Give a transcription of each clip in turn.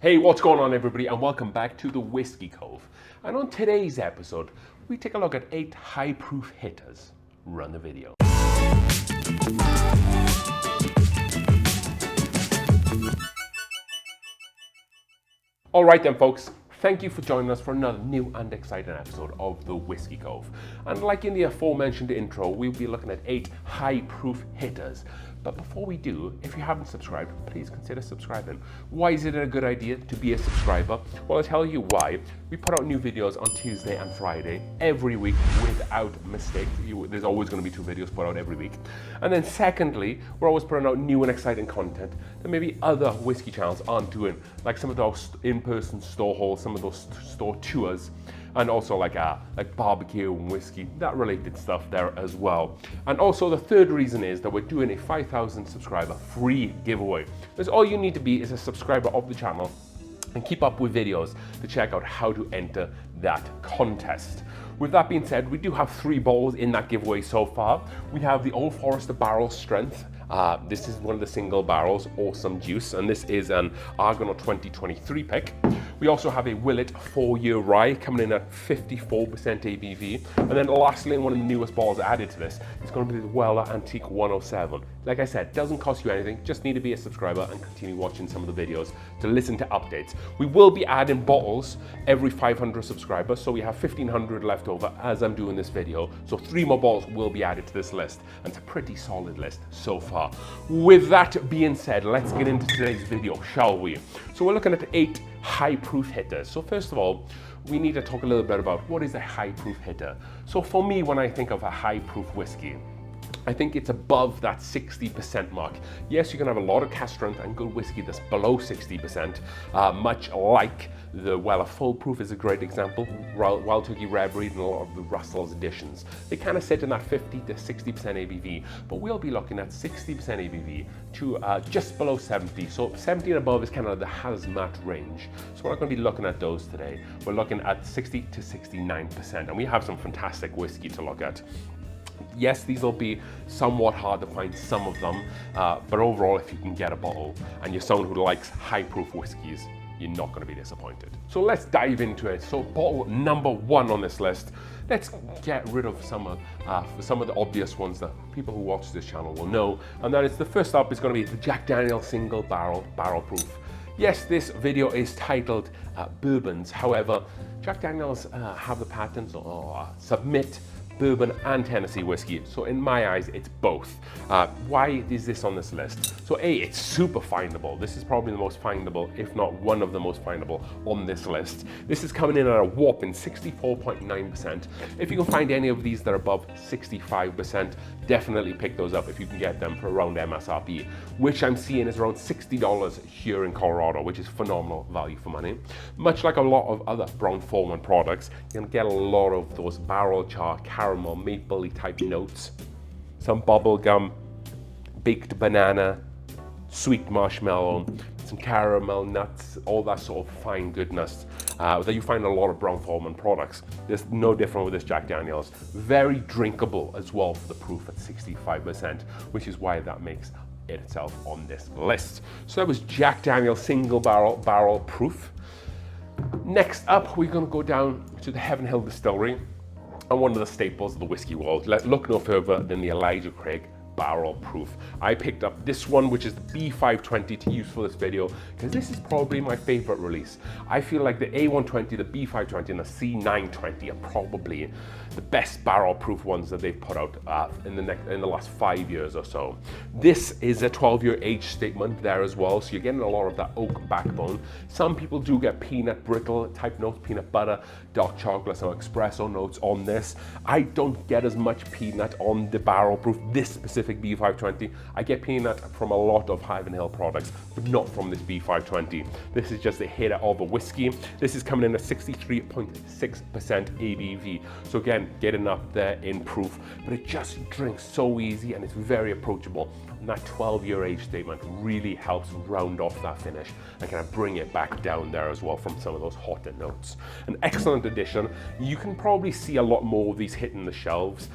Hey, what's going on everybody, and welcome back to the Whiskey Cove. And on today's episode, we take a look at 8 high-proof hitters. Run the video. Alright then folks, thank you for joining us for another new and exciting episode of the Whiskey Cove. And like in the aforementioned intro, we'll be looking at 8 high-proof hitters. But before we do, if you haven't subscribed, please consider subscribing. Why is it a good idea to be a subscriber? Well, I'll tell you why. We put out new videos on Tuesday and Friday every week without mistake. There's always going to be 2 videos put out every week. And then secondly, we're always putting out new and exciting content that maybe other whiskey channels aren't doing, like some of those in-person store hauls, some of those store tours, and also like barbecue and whiskey, that related stuff there as well. And also the third reason is that we're doing a 5,000 subscriber free giveaway. Because all you need to be is a subscriber of the channel and keep up with videos to check out how to enter that contest. With that being said, we do have 3 bottles in that giveaway so far. We have the Old Forester Barrel Strength. This is one of the single barrels, awesome juice, and this is an Argonaut 2023 pick. We also have a Willet 4-year rye coming in at 54% ABV. And then lastly, one of the newest bottles added to this is going to be the Weller Antique 107. Like I said, doesn't cost you anything, just need to be a subscriber and continue watching some of the videos to listen to updates. We will be adding bottles every 500 subscribers, so we have 1,500 left over as I'm doing this video. So 3 more bottles will be added to this list, and it's a pretty solid list so far. With that being said, let's get into today's video, shall we? So we're looking at 8 high-proof hitters. So first of all, we need to talk a little bit about what is a high-proof hitter. So for me, when I think of a high-proof whiskey, I think it's above that 60% mark. Yes, you can have a lot of cask strength and good whiskey that's below 60%, much like the Weller Full Proof is a great example, Wild Turkey Rare Breed and a lot of the Russell's editions. They kind of sit in that 50 to 60% ABV, but we'll be looking at 60% ABV to just below 70. So 70 and above is kind of the hazmat range. So we're not going to be looking at those today. We're looking at 60 to 69%, and we have some fantastic whiskey to look at. Yes, these will be somewhat hard to find, some of them, but overall, if you can get a bottle and you're someone who likes high-proof whiskeys, you're not going to be disappointed. So let's dive into it. So bottle number 1 on this list, let's get rid of some of the obvious ones that people who watch this channel will know, and that is the first up is going to be the Jack Daniel's Single Barrel Proof. Yes, this video is titled Bourbons. However, Jack Daniel's have the patents or submit bourbon and Tennessee whiskey. So in my eyes, it's both. Why is this on this list? So A, it's super findable. This is probably the most findable, if not one of the most findable on this list. This is coming in at a whopping 64.9%. If you can find any of these that are above 65%, definitely pick those up if you can get them for around MSRP, which I'm seeing is around $60 here in Colorado, which is phenomenal value for money. Much like a lot of other Brown-Forman products, you're gonna get a lot of those barrel char, caramel, mapley type notes, some bubble gum, baked banana, sweet marshmallow, some caramel nuts, all that sort of fine goodness that you find in a lot of Brown-Forman products. There's no different with this Jack Daniel's. Very drinkable as well for the proof at 65%, which is why that makes it itself on this list. So that was Jack Daniel's Single Barrel Proof. Next up, we're going to go down to the Heaven Hill Distillery and one of the staples of the whiskey world. Let's look no further than the Elijah Craig Barrel Proof. I picked up this one, which is the B520, to use for this video, because this is probably my favorite release. I feel like the A120, the B520, and the C920 are probably the best barrel proof ones that they've put out in the last 5 years or so. This is a 12-year age statement there as well, so you're getting a lot of that oak backbone. Some people do get peanut brittle type notes, peanut butter, dark chocolate, some espresso notes on this. I don't get as much peanut on the barrel proof, this specific B520. I get peanut from a lot of Heaven Hill products, but not from this B520. This is just a hitter of a whiskey. This is coming in at 63.6% ABV. So again, getting up there in proof, but it just drinks so easy and it's very approachable. And that 12-year age statement really helps round off that finish and kind of bring it back down there as well from some of those hotter notes. An excellent addition. You can probably see a lot more of these hitting the shelves.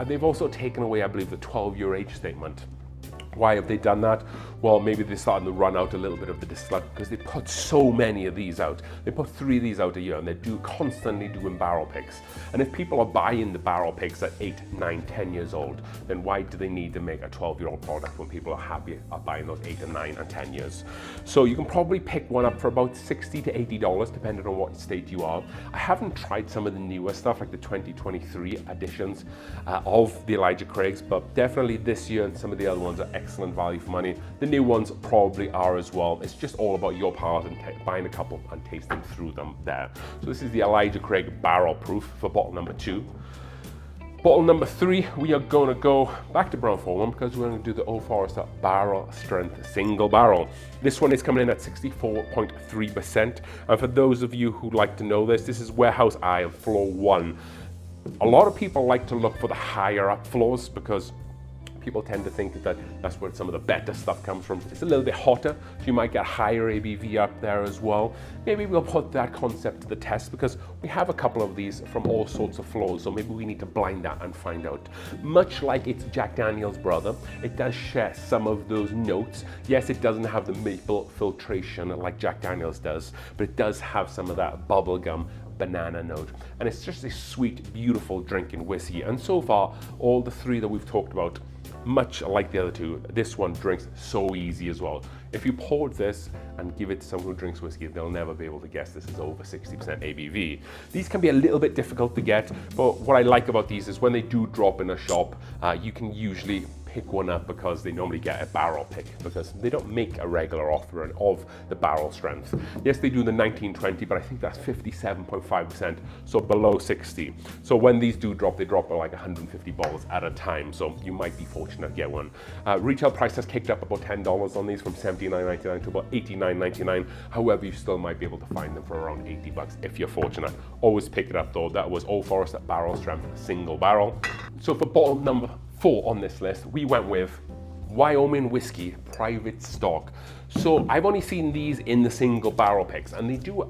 They've also taken away, I believe, the 12-year age statement Why have they done that? Well, maybe they're starting to run out a little bit of the distillate because they put so many of these out. They put 3 of these out a year, and they're constantly doing barrel picks. And if people are buying the barrel picks at 8, 9, 10 years old, then why do they need to make a 12-year-old product when people are happy at buying those 8 and 9 and 10 years? So you can probably pick one up for about $60 to $80, depending on what state you are. I haven't tried some of the newer stuff, like the 2023 editions of the Elijah Craig's, but definitely this year and some of the other ones are excellent value for money. The new ones probably are as well. It's just all about your palate and buying a couple and tasting through them there. So this is the Elijah Craig Barrel Proof for bottle number 2. Bottle number 3, we are going to go back to Brown-Forman because we're going to do the Old Forester Barrel Strength Single Barrel. This one is coming in at 64.3%. And for those of you who like to know this, this is Warehouse I and floor 1. A lot of people like to look for the higher up floors because people tend to think that that's where some of the better stuff comes from. It's a little bit hotter, so you might get higher ABV up there as well. Maybe we'll put that concept to the test because we have a couple of these from all sorts of floors, so maybe we need to blind that and find out. Much like its Jack Daniel's brother, it does share some of those notes. Yes, it doesn't have the maple filtration like Jack Daniel's does, but it does have some of that bubblegum banana note, and it's just a sweet, beautiful drinking whiskey. And so far, all the 3 that we've talked about, much like the other 2, this one drinks so easy as well. If you poured this and give it to someone who drinks whiskey, they'll never be able to guess this is over 60% ABV. These can be a little bit difficult to get, but what I like about these is when they do drop in a shop, you can usually pick one up because they normally get a barrel pick because they don't make a regular offering of the barrel strength. Yes, they do the 1920, but I think that's 57.5%, so below 60. So when these do drop, they drop like 150 bottles at a time, so you might be fortunate to get one. Retail price has kicked up about $10 on these from $79.99 to about $89.99. However, you still might be able to find them for around $80 if you're fortunate. Always pick it up though. That was Old Forester Barrel Strength Single Barrel. So for bottle number 4 on this list, we went with Wyoming Whiskey Private Stock. So I've only seen these in the single barrel picks, and they do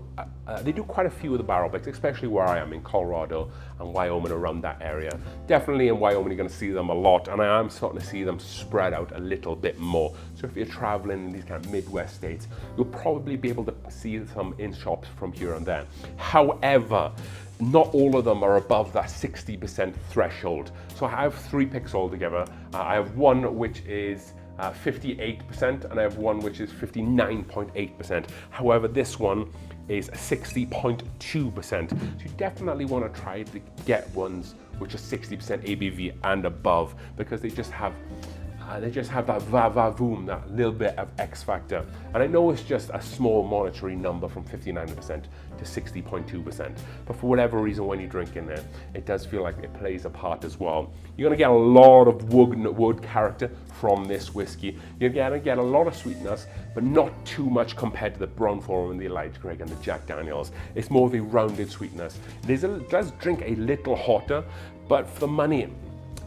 quite a few of the barrel picks, especially where I am in Colorado and Wyoming, around that area. Definitely in Wyoming, you're going to see them a lot, and I am starting to see them spread out a little bit more. So if you're traveling in these kind of Midwest states, you'll probably be able to see some in shops from here and there. However, not all of them are above that 60% threshold. So I have 3 picks altogether. I have one which is 58%, and I have one which is 59.8%. However, this one is 60.2%. So you definitely want to try to get ones which are 60% ABV and above, because they just have that va-va-voom, that little bit of X factor. And I know it's just a small monetary number from 59% to 60.2%, but for whatever reason, when you drink in there, it does feel like it plays a part as well. You're gonna get a lot of wood character from this whiskey. You're gonna get a lot of sweetness, but not too much compared to the Brown-Forman, the Elijah Craig, and the Jack Daniel's. It's more of a rounded sweetness. It does drink a little hotter, but for the money,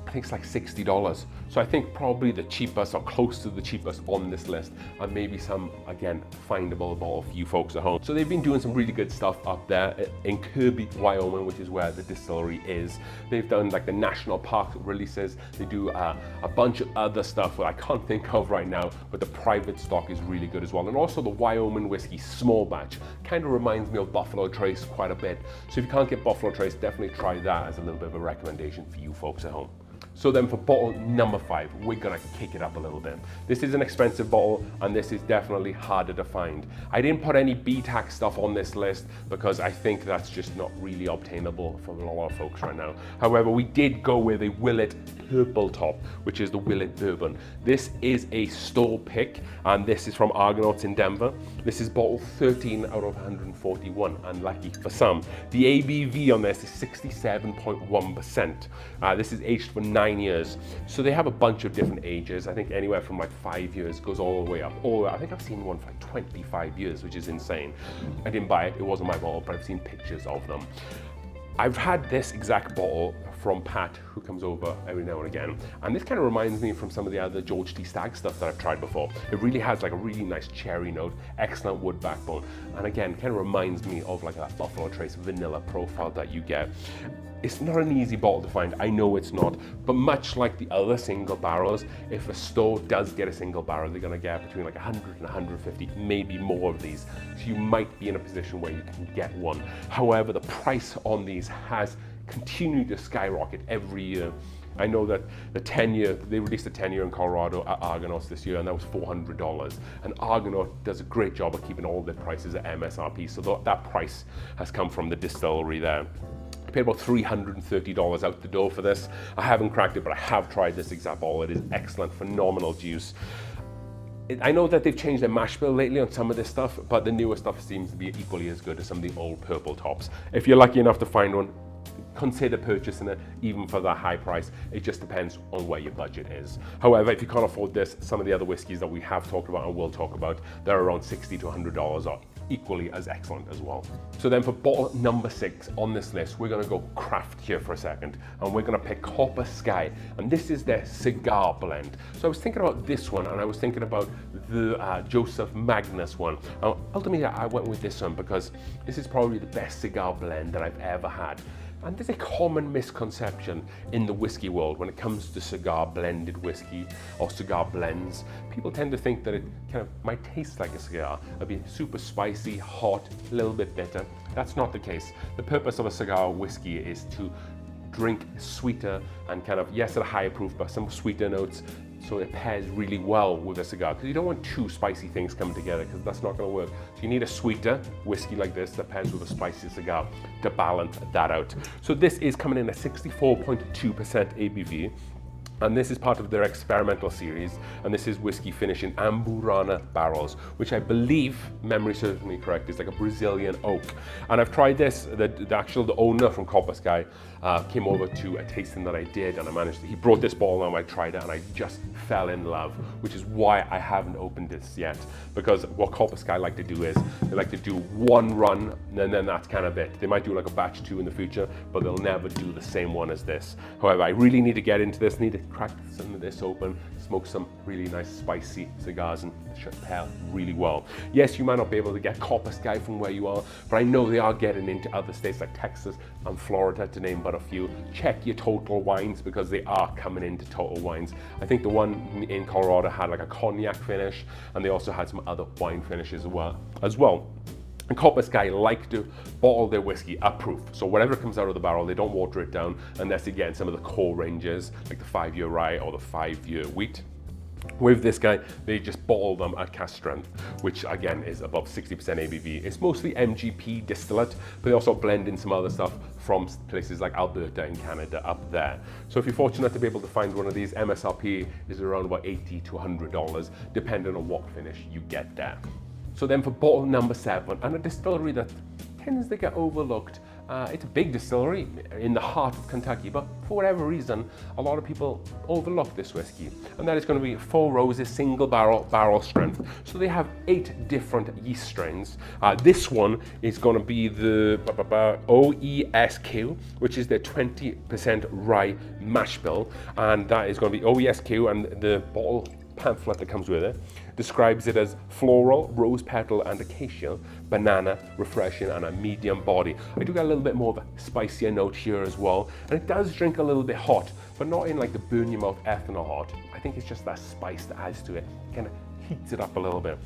I think it's like $60. So I think probably the cheapest or close to the cheapest on this list, and maybe some, again, findable bottle for you folks at home. So they've been doing some really good stuff up there in Kirby, Wyoming, which is where the distillery is. They've done like the national park releases. They do a bunch of other stuff that I can't think of right now, but the private stock is really good as well. And also the Wyoming Whiskey small batch kind of reminds me of Buffalo Trace quite a bit. So if you can't get Buffalo Trace, definitely try that as a little bit of a recommendation for you folks at home. So then for bottle number 5, we're gonna kick it up a little bit. This is an expensive bottle, and this is definitely harder to find. I didn't put any BTAC stuff on this list because I think that's just not really obtainable for a lot of folks right now. However, we did go with a Willet Purple Top, which is the Willet Bourbon. This is a store pick, and this is from Argonauts in Denver. This is bottle 13 out of 141, unlucky for some. The ABV on this is 67.1%. This is aged for 9 years. So they have a bunch of different ages. I think anywhere from like 5 years goes all the way up. I think I've seen one for like 25 years, which is insane. I didn't buy it, it wasn't my bottle, but I've seen pictures of them. I've had this exact bottle from Pat, who comes over every now and again. And this kind of reminds me from some of the other George D Stag stuff that I've tried before. It really has like a really nice cherry note, excellent wood backbone. And again, kind of reminds me of like that Buffalo Trace vanilla profile that you get. It's not an easy bottle to find, I know it's not, but much like the other single barrels, if a store does get a single barrel, they're gonna get between like 100 and 150, maybe more of these. So you might be in a position where you can get one. However, the price on these has continued to skyrocket every year. I know that the 10-year, they released a 10-year in Colorado at Argonauts this year, and that was $400. And Argonaut does a great job of keeping all their prices at MSRP, so that price has come from the distillery there. I paid about $330 out the door for this. I haven't cracked it, but I have tried this exact bottle. It is excellent, phenomenal juice. I know that they've changed their mash bill lately on some of this stuff, but the newer stuff seems to be equally as good as some of the old purple tops. If you're lucky enough to find one, consider purchasing it even for that high price. It just depends on where your budget is. However, if you can't afford this, some of the other whiskeys that we have talked about and will talk about, they're around $60 to $100 are equally as excellent as well. So then for bottle number 6 on this list, we're gonna go craft here for a second, and we're gonna pick Copper Sky, and this is their cigar blend. So I was thinking about this one, and I was thinking about the Joseph Magnus one. Ultimately, I went with this one because this is probably the best cigar blend that I've ever had. And there's a common misconception in the whiskey world when it comes to cigar blended whiskey or cigar blends. People tend to think that it kind of might taste like a cigar. It'll be super spicy, hot, a little bit bitter. That's not the case. The purpose of a cigar whiskey is to drink sweeter and kind of, yes, at a higher proof, but some sweeter notes, so it pairs really well with a cigar, because you don't want two spicy things coming together, because that's not going to work. So you need a sweeter whiskey like this that pairs with a spicy cigar to balance that out. So this is coming in at 64.2% ABV. And this is part of their experimental series, and this is whiskey finished in Amburana barrels, which I believe, memory serves me correct, is like a Brazilian oak. And I've tried this. The owner from Copper Sky came over to a tasting that I did, and he brought this bottle and I tried it, and I just fell in love, which is why I haven't opened this yet. Because what Copper Sky like to do is, they like to do one run, and then that's kind of it. They might do like a batch 2 in the future, but they'll never do the same one as this. However, I really need to get into this, need to crack some of this open, smoke some really nice spicy cigars, and it should pair really well. Yes, you might not be able to get Copper Sky from where you are, but I know they are getting into other states like Texas and Florida, to name but a few. Check your Total Wines, because they are coming into Total Wines. I think the one in Colorado had like a cognac finish, and they also had some other wine finishes as well. And Copper Sky like to bottle their whiskey at proof. So whatever comes out of the barrel, they don't water it down unless they get in some of the core ranges, like the 5-year rye or the 5-year wheat. With this guy, they just bottle them at cask strength, which again is above 60% ABV. It's mostly MGP distillate, but they also blend in some other stuff from places like Alberta in Canada up there. So if you're fortunate to be able to find one of these, MSRP is around about $80 to $100, depending on what finish you get there. So then for bottle number 7, and a distillery that tends to get overlooked. It's a big distillery in the heart of Kentucky, but for whatever reason, a lot of people overlook this whiskey. And that is going to be Four Roses single barrel strength. So they have 8 different yeast strains. This one is going to be the OESQ, which is their 20% rye mash bill. And that is going to be OESQ, and the bottle pamphlet that comes with it describes it as floral, rose petal and acacia, banana, refreshing, and a medium body. I do get a little bit more of a spicier note here as well, and it does drink a little bit hot, but not in like the burn your mouth ethanol hot. I think it's just that spice that adds to it, kind of heats it up a little bit.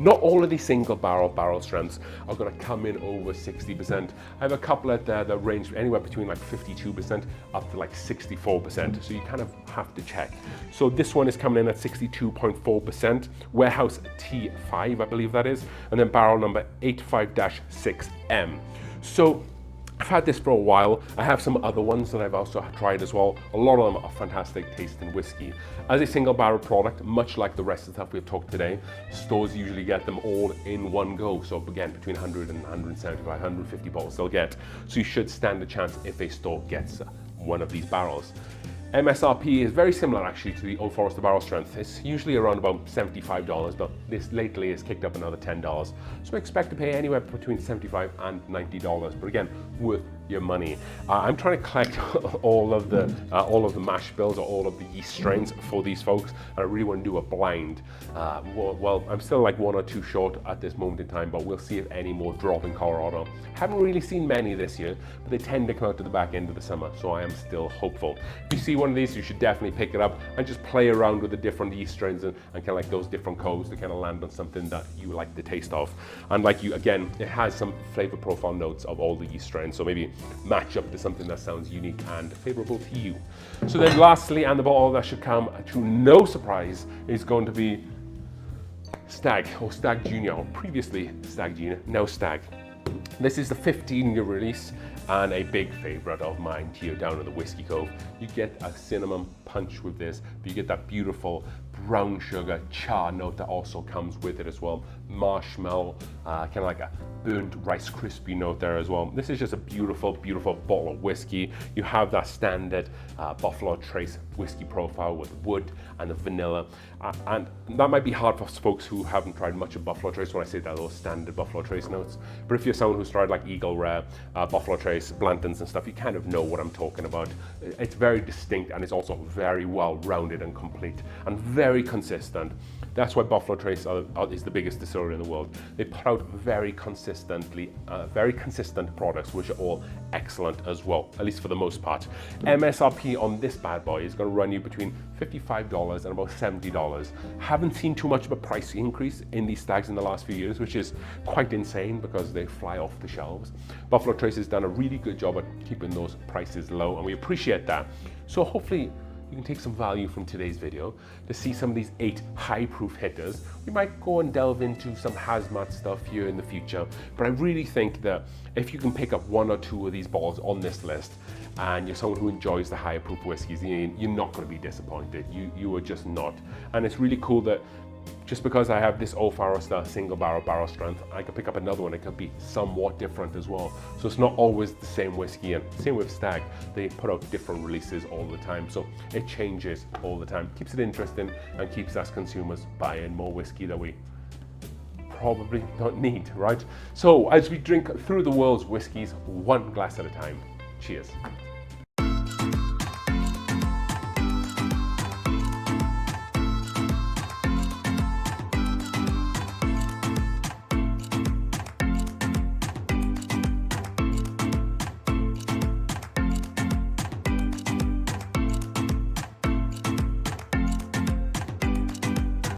Not all of these single barrel strengths are going to come in over 60%. I have a couple out there that range anywhere between like 52% up to like 64%. So you kind of have to check. So this one is coming in at 62.4%. Warehouse T5, I believe that is. And then barrel number 85-6M. So I've had this for a while. I have some other ones that I've also tried as well. A lot of them are fantastic tasting whiskey. As a single barrel product, much like the rest of the stuff we've talked today, stores usually get them all in one go. So again, between 100 and 175, 150 bottles they'll get. So you should stand a chance if a store gets one of these barrels. MSRP is very similar actually to the Old Forester barrel strength. It's usually around about $75, but this lately has kicked up another $10. So I expect to pay anywhere between $75 and $90, but again, worth your money. I'm trying to collect all of the mash bills or all of the yeast strains for these folks, and I really want to do a blind. Well, I'm still like 1 or 2 short at this moment in time, but we'll see if any more drop in Colorado. Haven't really seen many this year, but they tend to come out to the back end of the summer, so I am still hopeful. If you see one of these, you should definitely pick it up and just play around with the different yeast strains and kind of like those different coves to kind of land on something that you like the taste of. And like you, again, it has some flavor profile notes of all the yeast strains, so maybe match up to something that sounds unique and favorable to you. So then lastly, and the bottle that should come to no surprise, is going to be Stag, or Stag Junior, or previously Stag Junior, now Stag. This is the 15-year release and a big favorite of mine here down in the Whiskey Cove. You get a cinnamon punch with this, but you get that beautiful brown sugar char note that also comes with it as well. Marshmallow, kind of like a burnt Rice Krispie note there as well. This is just a beautiful, beautiful bottle of whiskey. You have that standard Buffalo Trace whiskey profile with wood and the vanilla. And that might be hard for folks who haven't tried much of Buffalo Trace when I say that, those standard Buffalo Trace notes. But if you're someone who's tried like Eagle Rare, Buffalo Trace, Blantons and stuff, you kind of know what I'm talking about. It's very distinct, and it's also very well rounded and complete and very consistent. That's why Buffalo Trace is the biggest distillery in the world. They put out very consistent products, which are all excellent as well, at least for the most part. MSRP on this bad boy is going to run you between $55 and about $70. Haven't seen too much of a price increase in these stags in the last few years, which is quite insane because they fly off the shelves. Buffalo Trace has done a really good job at keeping those prices low, and we appreciate that. So hopefully you can take some value from today's video to see some of these 8 high-proof hitters. We might go and delve into some hazmat stuff here in the future, but I really think that if you can pick up 1 or 2 of these bottles on this list, and you're someone who enjoys the higher proof whiskeys, you're not going to be disappointed. You are just not. And it's really cool that just because I have this Old Forester single barrel strength, I could pick up another one. It could be somewhat different as well. So it's not always the same whiskey, and same with Stag. They put out different releases all the time, so it changes all the time. Keeps it interesting and keeps us consumers buying more whiskey that we probably don't need, right? So as we drink through the world's whiskeys, 1 glass at a time, cheers.